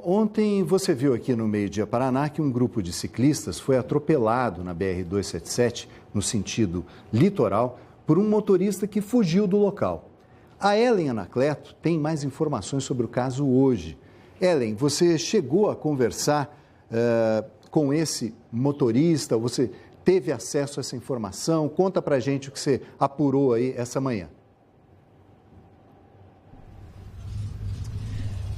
ontem você viu aqui no Meio Dia Paraná que um grupo de ciclistas foi atropelado na BR-277, no sentido litoral, por um motorista que fugiu do local. A Ellen Anacleto tem mais informações sobre o caso hoje. Ellen, você chegou a conversar com esse motorista? Você teve acesso a essa informação? Conta pra gente o que você apurou aí essa manhã.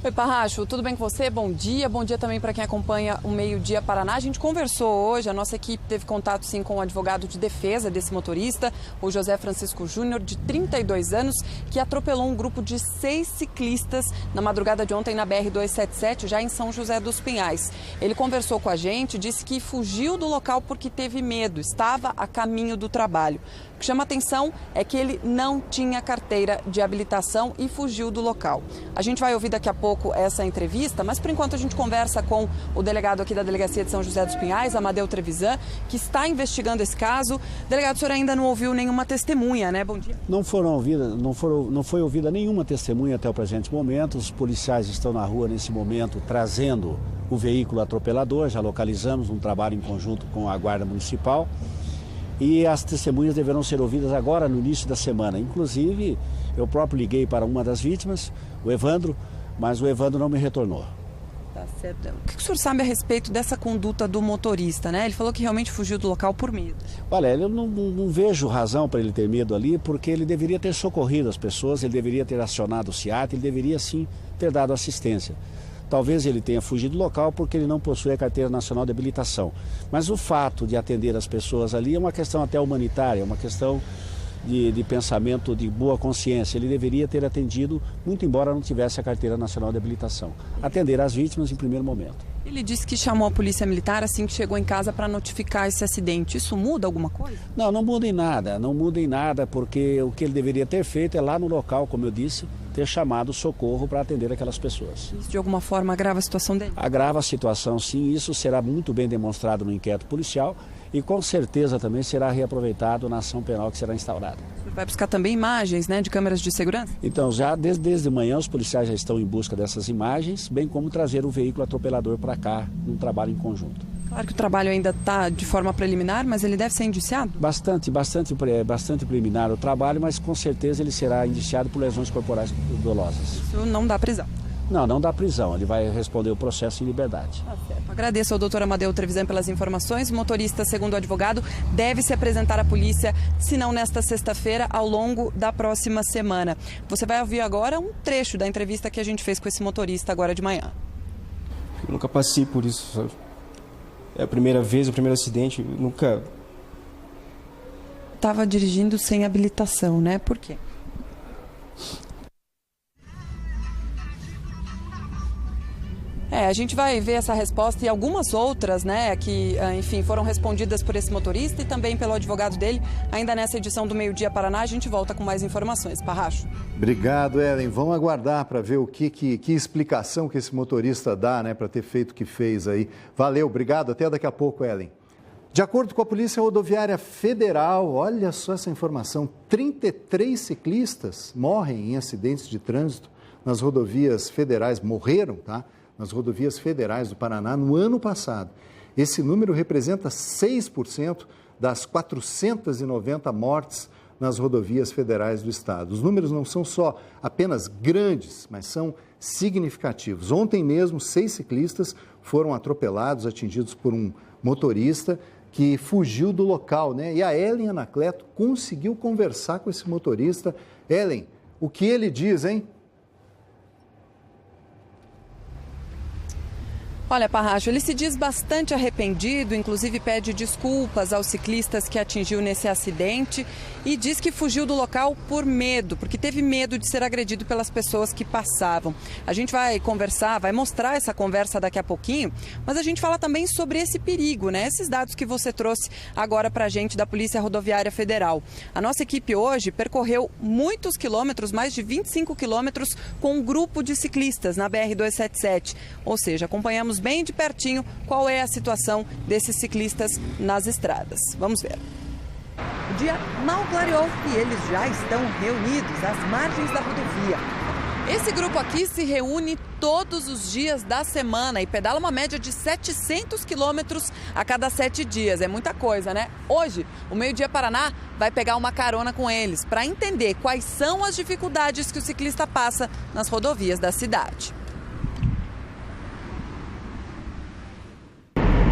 Oi, Parracho, tudo bem com você? Bom dia também para quem acompanha o Meio Dia Paraná. A gente conversou hoje, a nossa equipe teve contato sim com o advogado de defesa desse motorista, o José Francisco Júnior, de 32 anos, que atropelou um grupo de 6 ciclistas na madrugada de ontem na BR-277, já em São José dos Pinhais. Ele conversou com a gente, disse que fugiu do local porque teve medo, estava a caminho do trabalho. O que chama atenção é que ele não tinha carteira de habilitação e fugiu do local. A gente vai ouvir daqui a pouco essa entrevista, mas por enquanto a gente conversa com o delegado aqui da Delegacia de São José dos Pinhais, Amadeu Trevisan, que está investigando esse caso. Delegado, o senhor ainda não ouviu nenhuma testemunha, né? Bom dia. Não foi ouvida nenhuma testemunha até o presente momento. Os policiais estão na rua nesse momento trazendo o veículo atropelador, já localizamos um trabalho em conjunto com a Guarda Municipal. E as testemunhas deverão ser ouvidas agora no início da semana. Inclusive, eu próprio liguei para uma das vítimas, o Evandro, mas o Evandro não me retornou. Tá certo. O que o senhor sabe a respeito dessa conduta do motorista, né? Ele falou que realmente fugiu do local por medo. Olha, eu não vejo razão para ele ter medo ali, porque ele deveria ter socorrido as pessoas, ele deveria ter acionado o SIAT, ele deveria sim ter dado assistência. Talvez ele tenha fugido do local porque ele não possui a Carteira Nacional de Habilitação. Mas o fato de atender as pessoas ali é uma questão até humanitária, é uma questão de pensamento de boa consciência. Ele deveria ter atendido, muito embora não tivesse a Carteira Nacional de Habilitação. Atender as vítimas em primeiro momento. Ele disse que chamou a polícia militar assim que chegou em casa para notificar esse acidente. Isso muda alguma coisa? Não muda em nada, porque o que ele deveria ter feito é lá no local, como eu disse, ter chamado o socorro para atender aquelas pessoas. Isso de alguma forma agrava a situação dele? Agrava a situação, sim. Isso será muito bem demonstrado no inquérito policial e com certeza também será reaproveitado na ação penal que será instaurada. Você vai buscar também imagens, né, de câmeras de segurança? Então, já desde manhã os policiais já estão em busca dessas imagens, bem como trazer o veículo atropelador para cá, num trabalho em conjunto. Claro que o trabalho ainda está de forma preliminar, mas ele deve ser indiciado? Bastante preliminar o trabalho, mas com certeza ele será indiciado por lesões corporais dolosas. Isso não dá prisão? Não dá prisão, ele vai responder o processo em liberdade. Tá certo. Agradeço ao doutor Amadeu Trevisan pelas informações. O motorista, segundo o advogado, deve se apresentar à polícia, se não nesta sexta-feira, ao longo da próxima semana. Você vai ouvir agora um trecho da entrevista que a gente fez com esse motorista agora de manhã. Eu nunca passei por isso, sabe? É a primeira vez, o primeiro acidente, nunca... Estava dirigindo sem habilitação, né? Por quê? A gente vai ver essa resposta e algumas outras, né, que, enfim, foram respondidas por esse motorista e também pelo advogado dele. Ainda nessa edição do Meio Dia Paraná, a gente volta com mais informações. Parracho. Obrigado, Ellen. Vamos aguardar para ver que explicação que esse motorista dá, né, para ter feito o que fez aí. Valeu, obrigado. Até daqui a pouco, Ellen. De acordo com a Polícia Rodoviária Federal, olha só essa informação, 33 ciclistas morrem em acidentes de trânsito nas rodovias federais, morreram, tá? Nas rodovias federais do Paraná no ano passado. Esse número representa 6% das 490 mortes nas rodovias federais do estado. Os números não são só apenas grandes, mas são significativos. Ontem mesmo, 6 ciclistas foram atropelados, atingidos por um motorista que fugiu do local, né? E a Ellen Anacleto conseguiu conversar com esse motorista. Ellen, o que ele diz, hein? Olha, Parracho, ele se diz bastante arrependido, inclusive pede desculpas aos ciclistas que atingiu nesse acidente e diz que fugiu do local por medo, porque teve medo de ser agredido pelas pessoas que passavam. A gente vai conversar, vai mostrar essa conversa daqui a pouquinho, mas a gente fala também sobre esse perigo, né? Esses dados que você trouxe agora pra gente da Polícia Rodoviária Federal. A nossa equipe hoje percorreu muitos quilômetros, mais de 25 quilômetros, com um grupo de ciclistas na BR-277, ou seja, acompanhamos bem de pertinho qual é a situação desses ciclistas nas estradas. Vamos ver. O dia mal clareou e eles já estão reunidos às margens da rodovia. Esse grupo aqui se reúne todos os dias da semana e pedala uma média de 700 quilômetros a cada 7 dias. É muita coisa, né? Hoje, o Meio Dia Paraná vai pegar uma carona com eles para entender quais são as dificuldades que o ciclista passa nas rodovias da cidade.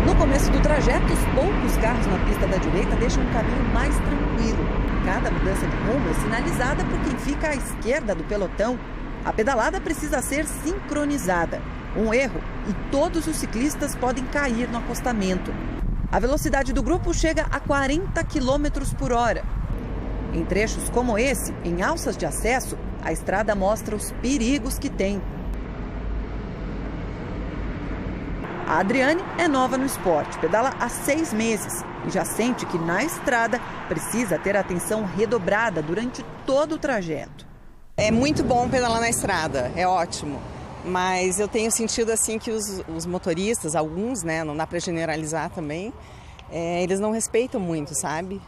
No começo do trajeto, os poucos carros na pista da direita deixam um caminho mais tranquilo. Cada mudança de rumo é sinalizada por quem fica à esquerda do pelotão. A pedalada precisa ser sincronizada. Um erro e todos os ciclistas podem cair no acostamento. A velocidade do grupo chega a 40 km por hora. Em trechos como esse, em alças de acesso, a estrada mostra os perigos que tem. A Adriane é nova no esporte, pedala há 6 meses e já sente que na estrada precisa ter atenção redobrada durante todo o trajeto. É muito bom pedalar na estrada, é ótimo, mas eu tenho sentido assim que os motoristas, alguns, né, não dá para generalizar também, eles não respeitam muito, sabe?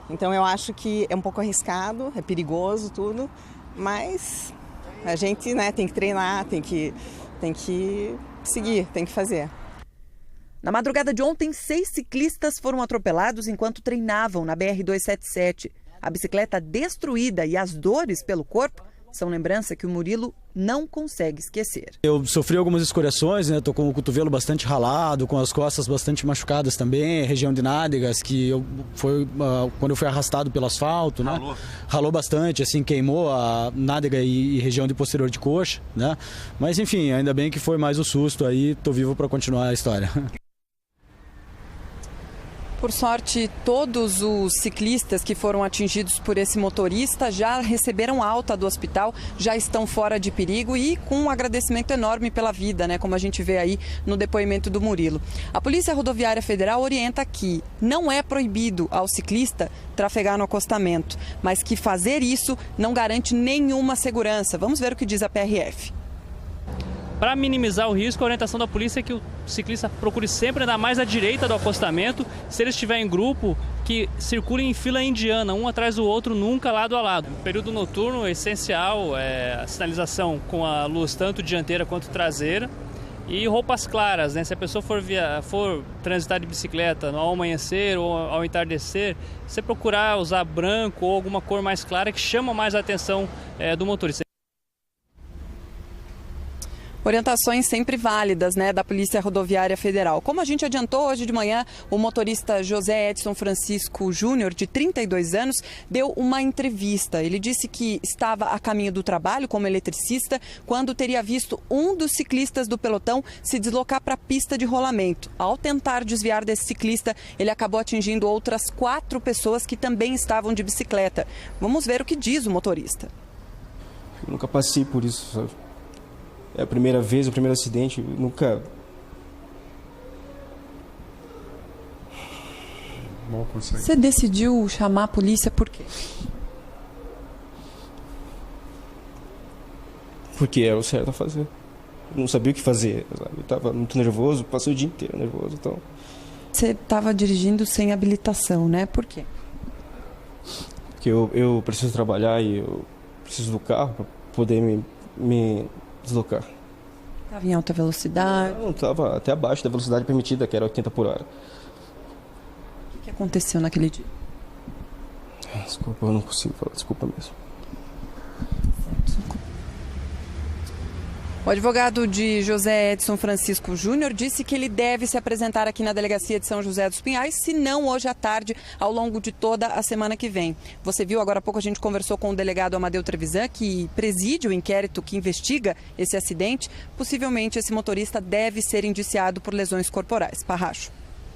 Então eu acho que é um pouco arriscado, é perigoso tudo, mas a gente, né, tem que treinar, tem que seguir, tem que fazer. Na madrugada de ontem, 6 ciclistas foram atropelados enquanto treinavam na BR-277. A bicicleta destruída e as dores pelo corpo são lembrança que o Murilo não consegue esquecer. Eu sofri algumas escoriações, né? Tô com o cotovelo bastante ralado, com as costas bastante machucadas também, região de nádegas, que foi quando eu fui arrastado pelo asfalto, né? Ralou bastante, assim, queimou a nádega e região de posterior de coxa, né? Mas enfim, ainda bem que foi mais o susto aí, tô vivo para continuar a história. Por sorte, todos os ciclistas que foram atingidos por esse motorista já receberam alta do hospital, já estão fora de perigo e com um agradecimento enorme pela vida, né? Como a gente vê aí no depoimento do Murilo. A Polícia Rodoviária Federal orienta que não é proibido ao ciclista trafegar no acostamento, mas que fazer isso não garante nenhuma segurança. Vamos ver o que diz a PRF. Para minimizar o risco, a orientação da polícia é que o ciclista procure sempre andar mais à direita do acostamento. Se ele estiver em grupo, que circule em fila indiana, um atrás do outro, nunca lado a lado. No período noturno, é essencial a sinalização com a luz tanto dianteira quanto traseira e roupas claras, né? Se a pessoa for transitar de bicicleta ao amanhecer ou ao entardecer, você procurar usar branco ou alguma cor mais clara que chama mais a atenção do motorista. Orientações sempre válidas, né, da Polícia Rodoviária Federal. Como a gente adiantou hoje de manhã, o motorista José Edson Francisco Júnior, de 32 anos, deu uma entrevista. Ele disse que estava a caminho do trabalho como eletricista quando teria visto um dos ciclistas do pelotão se deslocar para a pista de rolamento. Ao tentar desviar desse ciclista, ele acabou atingindo outras 4 pessoas que também estavam de bicicleta. Vamos ver o que diz o motorista. Eu nunca passei por isso, sabe? É a primeira vez, o primeiro acidente, nunca... Você decidiu chamar a polícia por quê? Porque era o certo a fazer. Eu não sabia o que fazer, sabe? Eu estava muito nervoso, passei o dia inteiro nervoso, então... Você estava dirigindo sem habilitação, né? Por quê? Porque eu preciso trabalhar e eu preciso do carro para poder me deslocar. Estava em alta velocidade? Não, estava até abaixo da velocidade permitida, que era 80 por hora. O que aconteceu naquele dia? Desculpa, eu não consigo falar, desculpa mesmo. O advogado de José Edson Francisco Júnior disse que ele deve se apresentar aqui na delegacia de São José dos Pinhais, se não hoje à tarde, ao longo de toda a semana que vem. Você viu, agora há pouco a gente conversou com o delegado Amadeu Trevisan, que preside o inquérito que investiga esse acidente. Possivelmente esse motorista deve ser indiciado por lesões corporais. Parracho.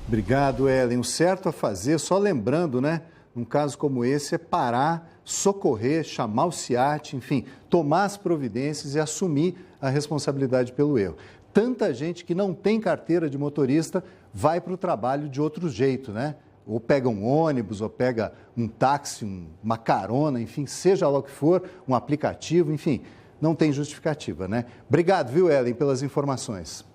Obrigado, Ellen. O certo a fazer, só lembrando, né? Num caso como esse, é parar, socorrer, chamar o SIAT, enfim, tomar as providências e assumir a responsabilidade pelo erro. Tanta gente que não tem carteira de motorista vai para o trabalho de outro jeito, né? Ou pega um ônibus, ou pega um táxi, uma carona, enfim, seja lá o que for, um aplicativo, enfim, não tem justificativa, né? Obrigado, viu, Ellen, pelas informações.